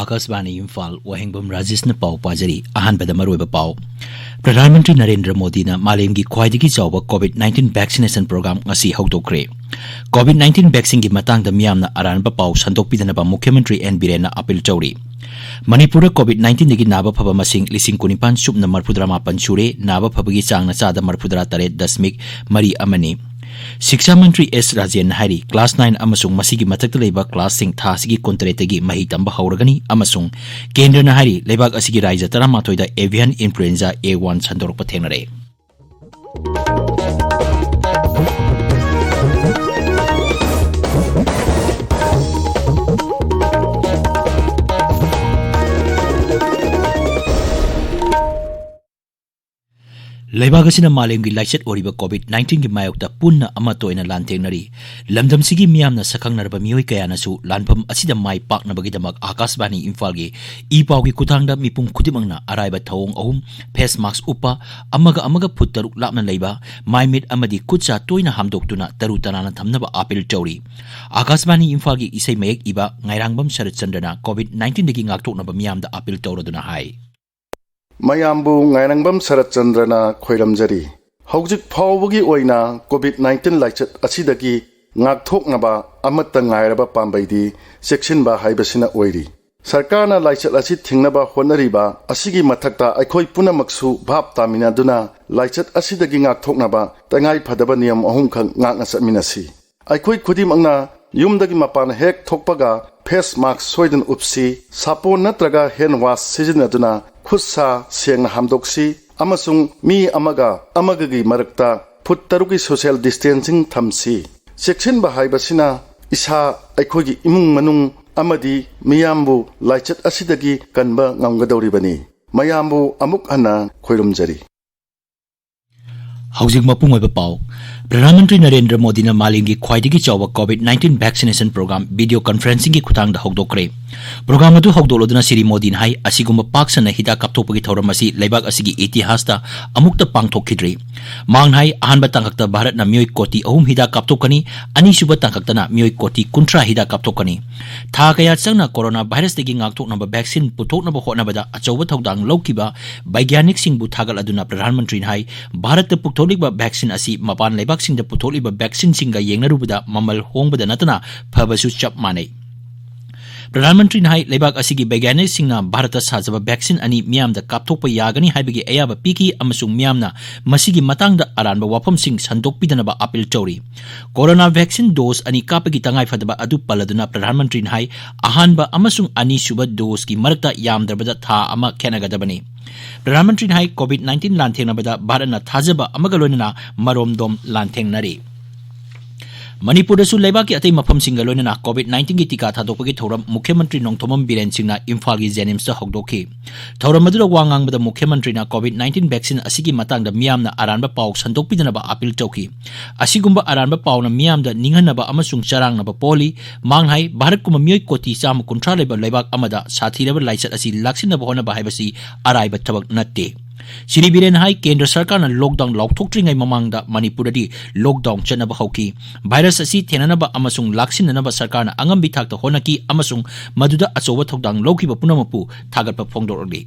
Akashvani Imphal Wahengbam Rajesh न पाव पाजरी अहानबद मरोइब पाव प्रधानमंत्री नरेंद्र मोदी न मालेमगी ख्वाइदगी चावब कोविड-19 वैक्सीनेशन प्रोग्राम ngasi हौदोखरे कोविड-19 वैक्सीन की मतंग द मियामना अरानब पाव संदोकपिदनबा मुख्यमंत्री एन बिरेन अपील चौरी मणिपुर कोविड-19 दगी नाब फब मसिंग लिसिंग कुनिपान सुबन मरफुद्रा मापन सुरे नाब फबगी चांगना चादा मरफुद्रा तरे दशमिक मरी अमनी शिक्षा मंत्री एस राजेन हारी क्लास 9 अमसुंग मसिगी मथक्ता लेबा क्लास सिंग थासिगी कोंतरेतगी मही तंबा हौरगनी अमसुंग केंद्र न हारी लेबाग असिगी राज्य 13 दा एवियन इन्फ्लुएंजा A1 संदोरप थेंगरे लेबाग असिना मालेमगी लाइसेट ओरिबा कोविड-19 की मायोक्ता पुन्ना अमा तोयना लांथेंगनरी लमदम सिगी मियामना सखंगनरबा मियोय कयानासु लानफम असिदा माय पाकनबगीदमक आकाशवाणी इम्फालगी ई पावगी कुथांगदा मिपुम खुदिमंगना अरायबा थवोंग अहुम फेस मास्क उपा अमगा फुट तरुक लापना लेबा मायमिट अमदी कुचा तोयना हामदोक्तुना तरु तनाना थमनबा अपील चौरी आकाशवाणी इम्फालगी इसै मयक इबा ngairangबम शरदचंद्रना कोविड-19 दगी ngakthoknaba मियामदा अपील तौरदुना हाय मयामबु ngairangबम शरदचंद्रना खोइरमजरी हौजिक फावबगी ओइना कोविड-19 लाइचत असिदगी ngakthoknaba amata ngairaba pambaidi सेक्शनबा हाइबसिना ओइरी सरकारना लाइचत असि थिंगनबा होनरिबा असिगी मथक्ता अखोइ पुनमक्सु भाप तामिनादुना लाइचत असिदगी ngakthoknaba तंगाइ फदबा नियम अहुम खंग ngakna समिनासी अखोइ खुदिमंगना युमदगी मपान हेक थोकपगा फेस मास्क सोइदन उपसी सापो नत्रगा हैंड वाश सिजनदुना खुदसा सेंग हामदोक्सी अमसुंग मी अमगगी मरक्ता फुट तरुकी सोशल डिस्टेंसिंग थमसी सेक्शन बहाइबसिना इसा अखोगी इमुंग मनुंग अमदी मियामबु लाइचत असिदगी कनबा ngamgadawribani मयामबु अमुक हना खोइरुमजरी हौजिक मपुंग ओइबा पाव प्रधानमंत्री नरेंद्र मोदी ने मालेमगी ख्वाइदगी चाव कोविड-19 वैक्सीनेशन प्रोग्राम वीडियो कॉन्फ्रेंसिंग की खुतांग हौदोक्रे प्रोग्राम अदु हौदोलोदना श्री मोदी हाई असिगुम पाक्सन हिदा काप्थोपगी थौरम असि लेबाग असिगी इतिहासता अमुक्ता पांगथोखिद्री मांग हाई अहानबा तांगकता भारत ना मियोय कोटी अहुम हिदा काप्थोकनी अनिसुबा तांगकतना मियोय कोटी 30 हिदा काप्थोकनी था कया चंगना कोरोना वायरस दगी ngakthoknaba वैक्सीन पुथोकनबा होटनबदा अचौबा थौदांग लौकिबा वैज्ञानिक सिंगबु थागल अदुना प्रधानमंत्री हाई भारत पुथोलिबा वैक्सीन असि मपान लेबाग सिंगदा पुथोलिबा वैक्सीन सिंगा येंगनरुबदा ममल होंगबदा नतना फबसु चप माने प्रधानमंत्री नाई लेबाग असिगी वैज्ञानिक सिंगना भारत साजब वैक्सीन अनि मियामदा काप्थोकपा यागनी हाइबगी अयाबा पीकी अमसुंग मियामना मसिगी मतांगदा अरानबा वाफम सिंग संदोकपिदनबा अपील चौरी कोरोना वैक्सीन डोज अनि कापगी तंगाई फदबा अदु पलदुना प्रधानमंत्री नाई अहानबा अमसुंग अनिसुबा डोज की मरक्ता यामद्रबदा था अमा खेनगदबनी प्रधानमंत्री नाई कोविड-19 लांथेंगनबदा भारतना थाजबा अमगलोनना मरोमदोम लांथेंगनरी मणिपुर लेबा की अतई मफम सिंह लोनना कोविड-19 की टीका थादोपगी थौरम मुख्यमंत्री नोंथोमम बिरेन सिंहना इम्फाल की जेनिम्स हौदोखी थौरम मदुर वांगांगबदा मुख्यमंत्री कोविड-19 वैक्सीन असिगी मतांगदा मियामना अरानबा पाव संदोकपिदनबा अपील तौखी असिगुंबा अरानबा पावना मियामदा निंगहनबा अमसुंग चरांगनबा पोली मांगहाई भारत कुम मियोय कोटी 130 लेबा लेबाक अमदा साथीरबा लाइचत असि लाक्सिनबा होनबा हाइबसी अराइबा थबक नत्ते श्री बिरेन हाई केंद्र सरकार लॉकडाउन लौथोक्ट्रिंगै ममांगदा मणिपुरदी लॉकडाउन चनबा हौकी वायरस असि थेननबा अमसुंग लाक्सिननबा सरकार अंगम बिथाक्ता होनकी अमसुंग मदुदा अचौबा थौदांग लौखिबा पुनमपु थागतपा फोंदोरली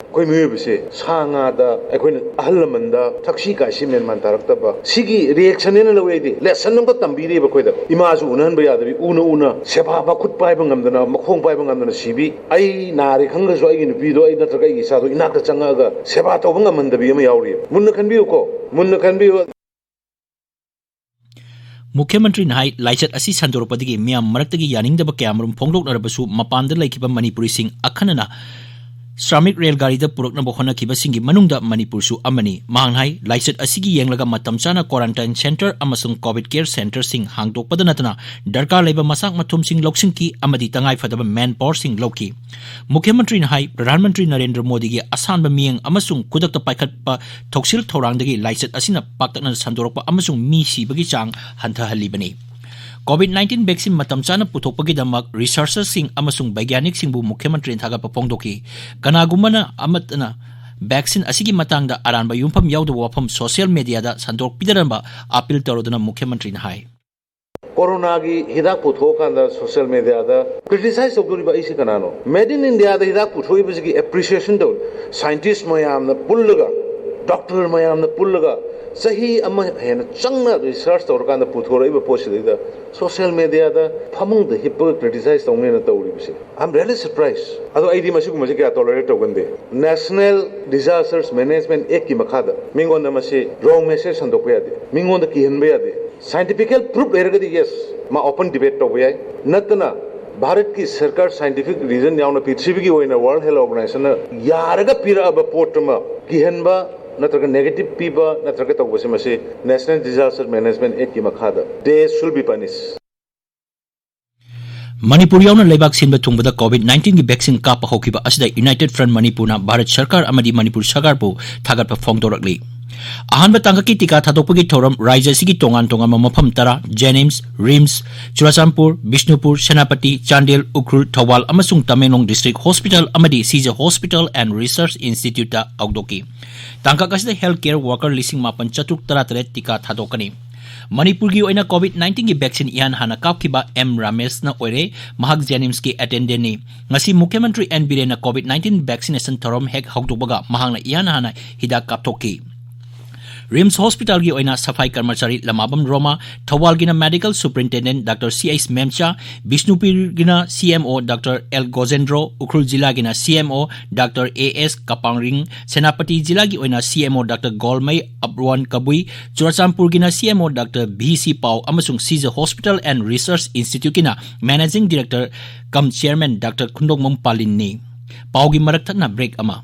कोई मियोबसे सांगादा अखोइना अहलमंदा थक्सी कासी मेन मान तारक्तबा सिगी रिएक्शन ने लवेदि लेसन नंग तंबीरे बखोइदा इमाजु उनहन बयादबि उना सेबा बखुत पाइबा ngamdana मखोंग पाइबा ngamdana सिबि आई नारे खंगसो आई नुपीदो आई नत्रगा आई सादो इनाकता चंगागा सेबा तौबा ngamandबि अमा यावरि मुन्न खनबियो मुख्यमंत्री नाई लाइचत असि संदोरपदगी मियाम मरक्तगी यानिंगदबा क्यामरुम फोंगदोकनरबसु मपानदा लैखिबा मणिपुरी सिंह अखनना श्रमिक रेलगाड़ी पुरक्नब होनखिबसिंगी मनुंगदा मणिपुरसु अमनी मांगहाई लाइचत असिगी येंगलगा मतमचाना क्वारंटाइन सेंटर अमसुंग कोविड केयर सेंटर सिंग हांगदोकपदा नतना दरकार लेबा मसाक मथुम सिंग लौसिंगकी अमदी तंगाई फदबा मैन पावर सिंग लौकी मुख्यमंत्री नाई प्रधानमंत्री नरेंद्र मोदी की असानबा मियंग अमसुंग खुदकता पाइखतपा थोक्सिल थौरांगदगी लाइचत असिना पाक्तकना संदोरकपा अमसुंग मी सिबगी चांग हंथहल्लिबनी COVID-19 vaccine matam chana puthokpagidamak researchers amasung baigyaniksingbу Mukhyamantri thagapa phongdoki kanagumana amatna vaccine asigi matangda aranba yumpham yawdaba wafam social media da sandok pidaranba appeal tawroduna Mukhyamantri na hai corona की हिदाक पुथोकांदा social media दा criticize तौदोरिबा इसे कनानो made in India दा हिदाक पुथोइबसिगी एप्रिसिएशन दो साइंटिस्ट मयामना पुल्लगा डॉक्टर मयामना पुल्लगा सही अमा हेन चंगना रिसर्च तौरकांदा पुथोरइबा पोसिदा सोशल मीडिया दा फमुंग द हिप क्रिटिसाइज तौनेना तौरिबसे आई एम रियली सरप्राइज अदो आईडी मसिगुमसे क्या टॉलरेट तौगंदे नेशनल डिजास्टर्स मैनेजमेंट एक्ट की मखादा मिंगोंदा मसे रॉन्ग मैसेज संदोकबा यादे मिंगोंदा किहनबा यादे साइंटिफिकल प्रूफ लेरगदी यस मा ओपन डिबेट तौबा याय नतना भारत की सरकार साइंटिफिक रीजन यावना पृथ्वी की ओइना वर्ल्ड हेल्थ ऑर्गेनाइजेशन यारगा पिराबा पोर्टमा किहनबा नत्रगा नेगेटिव पीबा नत्रगा तौबसे मसे नेशनल डिजास्टर मैनेजमेंट एक्ट की मखादा they should be punish Manipur yauna leibak sinba thungbada COVID-19 gi vaccine kapa hokiba asida United Front Manipurna Bharat Sarkar amadi Manipur Sarkar bu thagatpa phongdorakli ahanba tangaki tika thadokpagi thoram raija sigi tongan mafam tara Jenims, Rims, Churachampur, Bishnupur, Senapati, Chandel, Ukhrul, Thawal amasung Tamenglong District Hospital amadi Sija Hospital and Research Institute ta augdoki tangka kasida healthcare worker lising mapan chatuk tara tika thadokani Manipur की ओइना COVID-19 की vaccine इहान हाना कापखिबा M Ramesh ना ओइरे महक जेनिम्स की attendant नि ngasi मुख्यमंत्री N Biren na COVID-19 vaccination थरम हेक हौदोबगा महंगना इहान हाना हिदा कापथोकी Rims Hospital की ओइना सफाई कर्मचारी लमाबम रोमा थवाल गिना मेडिकल सुपरिटेंडेंट डॉक्टर C.S. मेमचा बिष्णुपुर गिना CMO doctor L. Gojendro Ukhrul जिला गिना CMO डॉक्टर A.S. Kapangring सेनापति जिला की ओइना CMO डॉक्टर गोलमई अब्रवन कबुई चुराचामपुर गिना CMO डॉक्टर B.C. पाव अमसुंग CJ hospital and research institute गिना managing director cum chairman doctor Khundongmam Palin पाव की मरक थकना ब्रेक अमा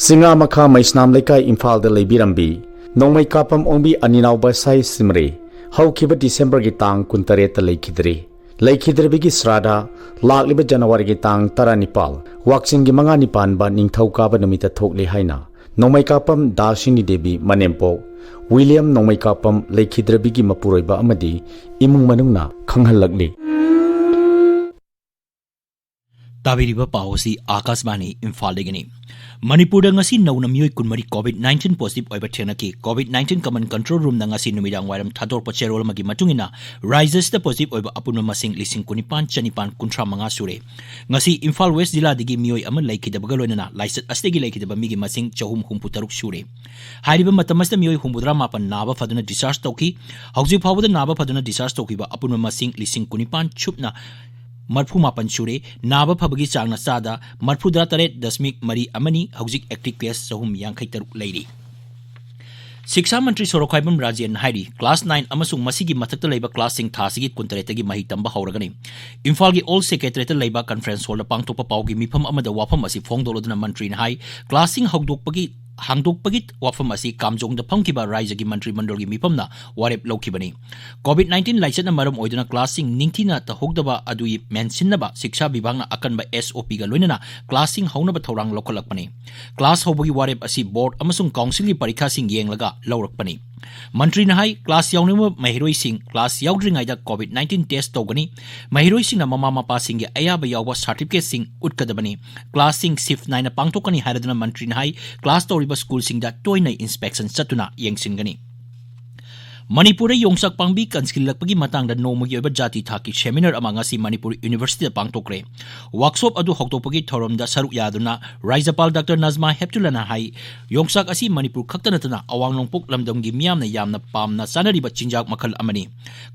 Singa makha maisnam lekai Imphal da leibirambi nongmai kapam ongbi aninau basai simre haukiba December gi tang 13 ta leikhidre bigi srada lakliba January gi tang 19 waksin gi manga nipan ba ningthau ka ba namita thokle haina nongmai kapam Dashini Devi Manempo William nongmai kapam leikhidre bigi mapuroiba amadi imung manungna khanghalakli ताबिरिबा पावसी आकाशवाणी इम्फाल देगनी Manipur ngasi नौना मियोय कुनमरी COVID-19 positive ओइबा थेनकी COVID-19 command control room ngasi नुमिदांग वाइरम थादोरप चेरोल मगी मतुंगिना राइजर्स द पॉजिटिव ओइबा अपुन मसिंग लिसिंग कुनिपान चनिपान कुंट्रा मंगा सुरे ngasi इम्फाल वेस्ट जिला दिगी मियोय अम लेखिदबगा लोइना लाइसेट अस्तेगी लेखिदबा मिगी मसिंग चहुम हुंपु तरुक सुरे हारिबा मतमस्त मियोय हुंबुद्रा मापन नाबा फदुना डिस्चार्ज तौकी हौजि फावदा नाबा फदुना डिस्चार्ज तौकीबा अपुन मसिंग लिसिंग कुनिपान छुपना मरफू मापन सूरे नाब फबगी चांगना चादा मरफूदरा 3.3 हौजिक एक्टिव केस 353 लेरी शिक्षा मंत्री सोरोखाइबम राजेन हाइरी क्लास 9 अमसुंग मसिगी मथक्ता लेबा क्लासिंग थासिगी 23 मही तंबा हौरगनी इम्फाल की ऑल सेक्रेटरीट लेबा कॉन्फ्रेंस हॉल पांगतोपा पाउगी मिफम अमदा वाफम असि फोंगदोलोदना मंत्री हाई क्लासिंग हौदोकपगी हांगदोकपगी वाफम असि कामजोंग द फंगकिबा राज्य की मंत्री मंडल की मिफमना वारेप लौखिबनी COVID-19 लाइसेट मरम ओइदना क्लासिंग निंगथिना तहोगदबा अदुई मेंसिनबा शिक्षा विभागना अकनबा SOP गा लोइनना क्लासिंग हौनबा थौरांग लोखलकपनी क्लास हौबगी वारेप असि बोर्ड अमसुंग काउंसिल की परीक्षा सिंग येंगलगा लौरकपनी मंत्री नहाई क्लास याउनिम महिरोई सिंग क्लास याउद्रिंगाइदा COVID-19 टेस्ट तौगनी महिरोई सिंग ममा मपा सिंग अयाबा याउबा सर्टिफिकेट सिंग उटकदबनी क्लास सिंग शिफ्ट 9 पांगतोकनी हारदना मंत्री नहाई क्लास तौरिबा स्कूल सिंगदा टोइना इंस्पेक्शन चतुना येंगसिनगनी मणिपुर योंगsak पांगबी कंसिलकपगी मतंगदा नोमगी ओबा जाति थाकी सेमिनार अमांगासी मणिपुर यूनिवर्सिटी पांगतोकरे वर्कशॉप अदु हौतोपगी थोरमदा सरुक यादुना राज्यपाल डॉक्टर नजमा हेप्तुलना हाई योंगsak असि मणिपुर खक्तनतना अवांग नोंगपोक लमदमगी मियामना यामना पामना चानरिबा चिंजाक मखल अमनी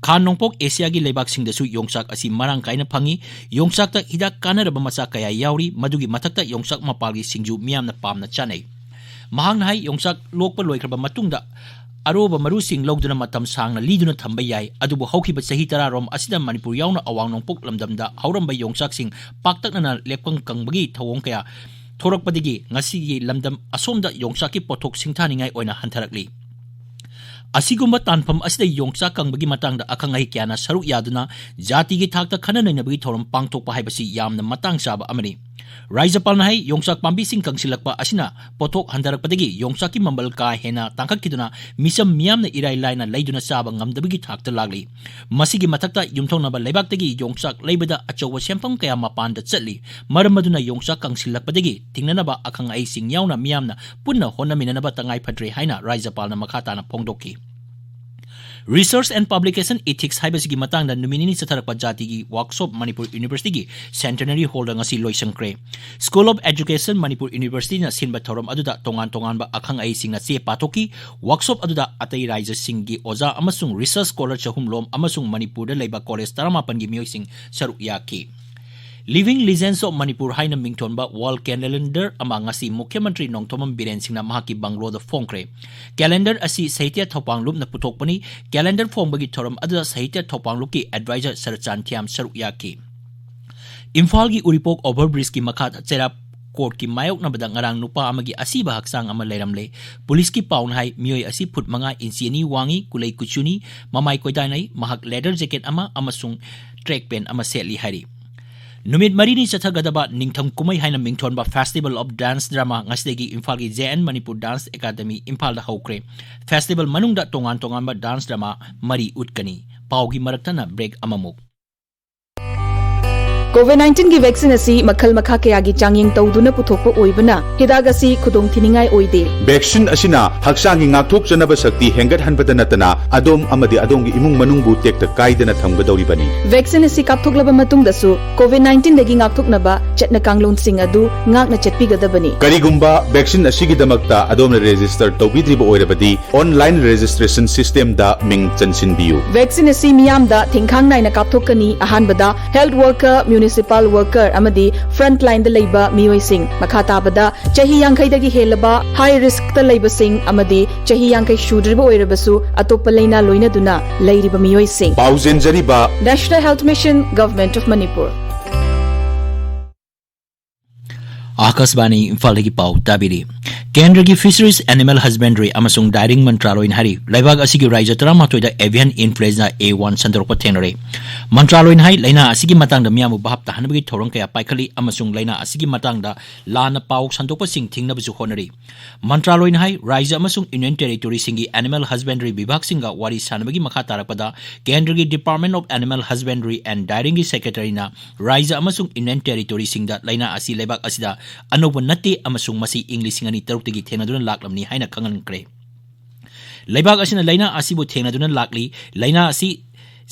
खान नोंगपोक एशिया की लेबाक सिंगदसु योंगsak असि मरांग काइना फंगी योंगsak ता हिदाक कानरबा मचा कया यावरी मदुगी मथक्ता योंगsak मपालगी सिंजु मियामना पामना चानै महांग हाई योंगsak लोकपा लोइखरबा मतुंगदा अरोब मरुसिंग लौदुना मतम सांगना लीदुना थंबा याय अदुबु हौखिबा चही 10 रोम असिदा मणिपुर याउना अवांग नोंगपोक लमदमदा हौरंबा योंगsak सिंग पाक्तकना लेपकंग कंगबगी थवोंग कया थोरकपदिगी ngasiगी lamdam asomda yongsaki pothok singthaningai oina hantarakli asigumba tanpham asida yongsa kangbagi matangda akhangai kyana saruk yaduna jati gi thakta khana nainabagi thoram pangthokpa haibasi yamna matang chaba amani Raijapal na hai yongsak pambi sing kangsilakpa asina potok handarakpadagi yongsak ki mambal ka hena tangkakkiduna misam miyamna irai laina leiduna saba ngamdabagi thakta lagli masigi mathakta yumthongnaba leibaktagi yongsak leibada achowa sempam kaya mapanda chatli maramaduna yongsak kangsilakpadagi tingnanaba akhang ai sing yauna miyamna punna honaminanaba tangai phadre haina Raijapal na makhatana phongdokki Research and Publication Ethics haibasigi matangda numinini satharakpa jatigi workshop Manipur University gi centenary hall da ngasi loisangkre School of Education Manipur University na sinba thoram aduda tongan ba akhang ai singna che patoki workshop aduda atai raija singgi oza amasung research scholar chahum lom amasung Manipur da leiba college 18 gi mioi sing saru yaki Living Legends of Manipur haina mingthonba wall calendar ama ngasi Mukhyamantri Nongthomam Biren singna mahaki banglo da phongkre calendar asi Sahitya Thopanglup na puthokpani calendar phongbagi thoram adda Sahitya Thopanglup ki advisor Sarchan Thiam saruk yaki Imphal gi Uripok overbridge ki makhat chera court ki mayok na badang ngarang nupa amagi asiba haksang ama leiramle police ki paun hai mioi asi phut manga inchi ani wangi kulai kuchuni mamai koidanai mahak leather jacket ama amasung track pen ama setli hari Numit marini chathagadaba ningtham kumai haina mingthonba Festival of Dance Drama ngasdegi Imphal gi JN Manipur Dance Academy Imphal da hokre Festival manungda tongan ba dance drama mari utkani paugi maraktana break amamuk COVID-19 की vaccine असी मखल मखा कयागी चांगिंग तौदुना पुथोकपा ओइबना हिदाग असी खुदोंग थिनिंगाई ओइदे vaccine असिना हक्सांगी ngaktokjanaba sakti hengat hanbada natana adom amadi adongi imung manungbu tekta kaidana thamgadoribani vaccine असी कापथोकलबा मतुंग दसु COVID-19 दगी ngaktoknaba चटना कांगलोन सिंग अदु ngakna चटपीगदबनी karigumba वैक्सीन असिगी damakta adomna register tawbidriba oirabadi online registration system da ming chansinbiu vaccine असी मियाम दा थिंखांग नाइना कापथोकनी अहानबदा हेल्थ वर्कर म्युनिसिपल वर्कर अमदी फ्रंट लाइन द लेबा मियोइसिंग मखाताबदा चही यांखैदगी हेलबा हाई रिस्क द लेबसिंग अमदी चही यांखै शुद्रिबा ओइरबसु अतोप लेना लोइनदुना लेरिबा मियोइसिंग पाउजेनजरिबा national health mission government of Manipur Akasbani Imphal gi pau tabiri Kendra gi Fisheries Animal Husbandry amasung Dairying Mantraloy in hari laibag asigi raija taramatoi da avian influenza A1 sandorpa thenare Mantraloy in hai laina asigi matang da miamu bahap tahanbagi thorong kaya paikali amasung laina asigi matang da lana pau sandokpa sing thingna bisu honari Mantraloy in hai raija amasung Union Territory singi Animal Husbandry Vibhag singa wari sanabagi makha tarakpada Kendra gi Department of Animal Husbandry and Dairying gi Secretary na raija amasung Union Territory singda laina asi laibag asida anoba nate amasung masi English ngani tarukti thenaduna laklamni haina khangan kre leibag asina laina asibu thenaduna lakli laina asi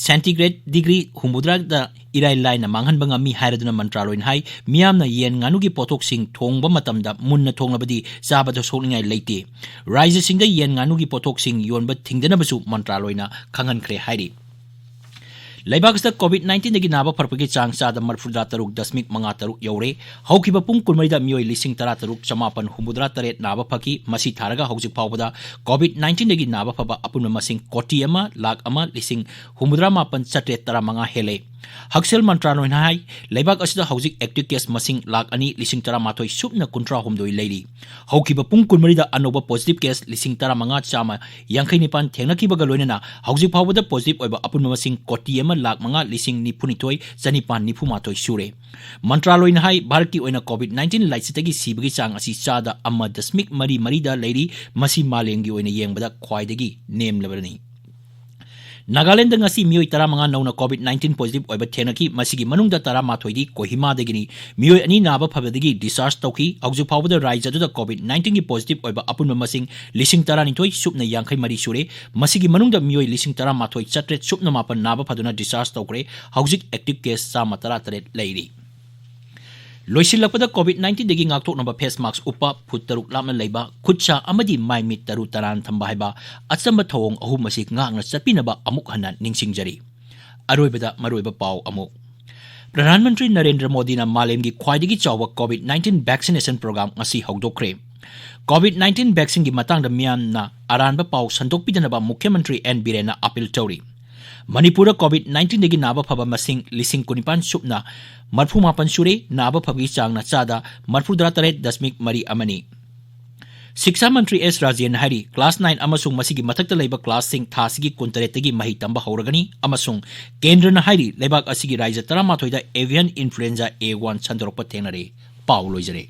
centigrade degree humudra da irai laina manghan banga mi hairaduna mantraloin hai miyamna yen nganu gi potok sing thongba matamda munna thonglabadi sabada soningai leite rise sing da yen nganu gi potok sing yonba thingdana basu mantraloina khangan kre hairi Laibagsta COVID-19 dagi naba farpagi chang sada marfudra taruk dasmik manga taruk yaure haukiba pung kunmaida mioi lising tara taruk chamapan humudra taret naba phaki masi tharaga haujik pawbada COVID-19 dagi naba phaba apunma masing koti ama lak ama lising humudra mapan chatre tara manga hele Haksel Mantraloin hai laibag asida haujik active case masing lak ani lising tara matoi supna kuntra humdoi leiri haukiba pung kunmarida anoba positive case lising tara manga chama yangkai nipan thengna kiba galoina na haujik pawbada positive oiba apunma masing koti ama lak manga lising nipunitoi janipan nipumatoi sure Mantraloin hai bharti oina COVID-19 laisitagi sibagi chang asi chada amma dasmik mari da leiri masi malengi oina yengbada khwaidagi name lebarani Nagaland ngasi mioi tara manga nauna COVID-19 positive oiba thenaki masigi manungda tara mathoidi Kohima dagini mioi ani naba phabadagi discharge tauki auju phawbada raija da COVID-19 gi positive oiba apunma masing lising tara nitoi supna yangkai mari sure masigi manungda mioi lising tara mathoi chatre supna mapan naba phaduna discharge taukre haujik active case sa matara tare leiri Loisilakpada COVID-19 dagi ngaktok naba face mask upa phutaruk lamna leiba khutcha amadi mai mit taru taran thamba haiba achamba thawong ahum masik ngakna chapinaba amuk hanan ningsingjari aroibada maroiba pau amuk Pradhan Mantri Narendra Modi na malemgi khwaidagi chawwa COVID-19 vaccination program ngasi hogdokre COVID-19 vaccine gi matangda miyan na aranba pau sandokpidanaba Mukhyamantri N Biren na appeal tawri Manipura COVID-19 dagi naba phaba masing lising kunipan supna marfu mapan sure naba phagi chang na chada marfu drataret dasmik mari amani Shiksha Mantri S Rajen hari class 9 amasung masigi mathakta leiba class sing thasigi kuntaretagi mahi tamba hauragani amasung kendra na hari lebak asigi raija taramathoida avian influenza A1 chandropa thenare पाउ लोइजरे